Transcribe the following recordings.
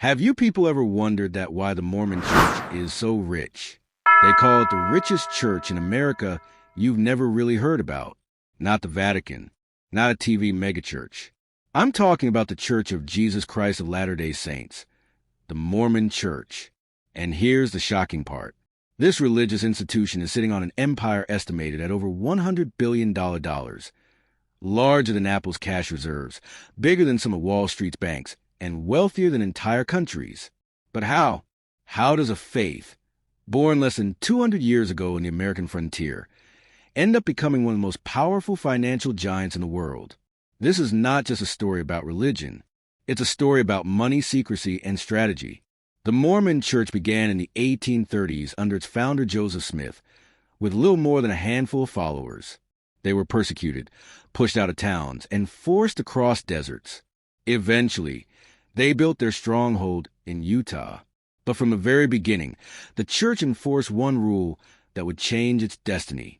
Have you people ever wondered that why the Mormon Church is so rich? They call it the richest church in America you've never really heard about. Not the Vatican, not a TV megachurch. I'm talking about the Church of Jesus Christ of Latter-day Saints, the Mormon Church. And here's the shocking part. This religious institution is sitting on an empire estimated at over $100 billion, larger than Apple's cash reserves, bigger than some of Wall Street's banks, and wealthier than entire countries. But how? How does a faith, born less than 200 years ago in the American frontier, end up becoming one of the most powerful financial giants in the world? This is not just a story about religion. It's a story about money, secrecy, and strategy. The Mormon Church began in the 1830s under its founder Joseph Smith, with little more than a handful of followers. They were persecuted, pushed out of towns, and forced to cross deserts. Eventually, they built their stronghold in Utah. But from the very beginning, the church enforced one rule that would change its destiny: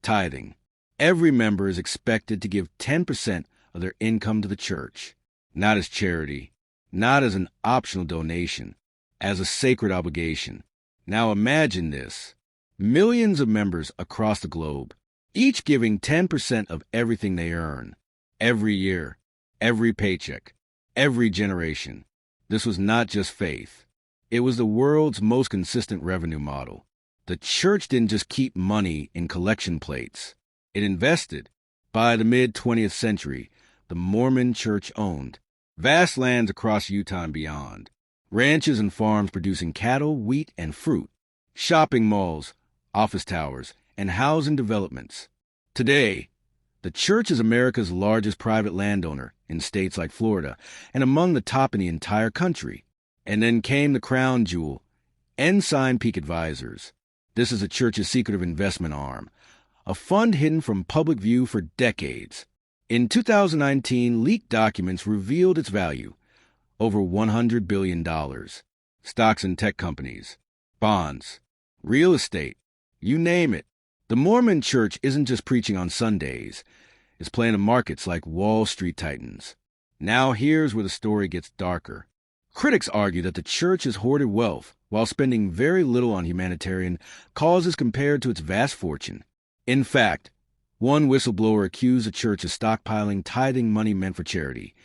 tithing. Every member is expected to give 10% of their income to the church, not as charity, not as an optional donation, as a sacred obligation. Now imagine this: millions of members across the globe, each giving 10% of everything they earn, every year, every paycheck, every generation. This was not just faith. It was the world's most consistent revenue model. The church didn't just keep money in collection plates. It invested. By the mid-20th century, the Mormon Church owned vast lands across Utah and beyond, ranches and farms producing cattle, wheat, and fruit, shopping malls, office towers, and housing developments. Today, the church is America's largest private landowner in states like Florida and among the top in the entire country. And then came the crown jewel, Ensign Peak Advisors. This is the church's secretive investment arm, a fund hidden from public view for decades. In 2019, leaked documents revealed its value: over $100 billion. Stocks in tech companies, bonds, real estate, you name it. The Mormon Church isn't just preaching on Sundays. It's playing in markets like Wall Street titans. Now here's where the story gets darker. Critics argue that the church has hoarded wealth while spending very little on humanitarian causes compared to its vast fortune. In fact, one whistleblower accused the church of stockpiling tithing money meant for charity,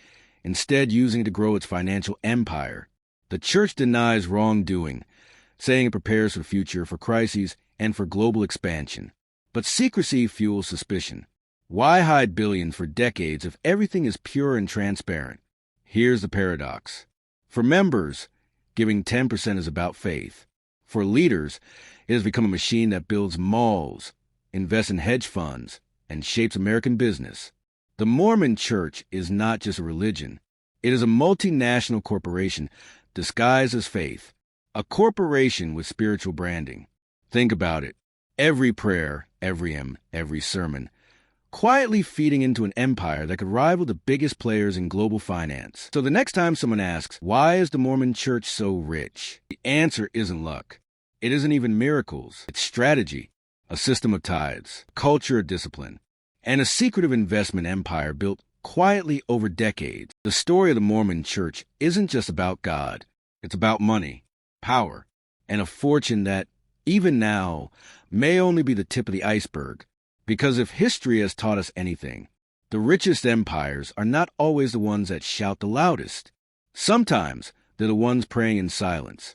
instead using it to grow its financial empire. The church denies wrongdoing, saying it prepares for the future, for crises, and for global expansion. But secrecy fuels suspicion. Why hide billions for decades if everything is pure and transparent? Here's the paradox. For members, giving 10% is about faith. For leaders, it has become a machine that builds malls, invests in hedge funds, and shapes American business. The Mormon Church is not just a religion. It is a multinational corporation disguised as faith, a corporation with spiritual branding. Think about it. Every prayer, every hymn, every sermon, quietly feeding into an empire that could rival the biggest players in global finance. So the next time someone asks, why is the Mormon Church so rich? The answer isn't luck. It isn't even miracles. It's strategy, a system of tithes, culture of discipline, and a secretive investment empire built quietly over decades. The story of the Mormon Church isn't just about God. It's about money, power, and a fortune that, even now, may only be the tip of the iceberg. Because if history has taught us anything, the richest empires are not always the ones that shout the loudest. Sometimes they're the ones praying in silence,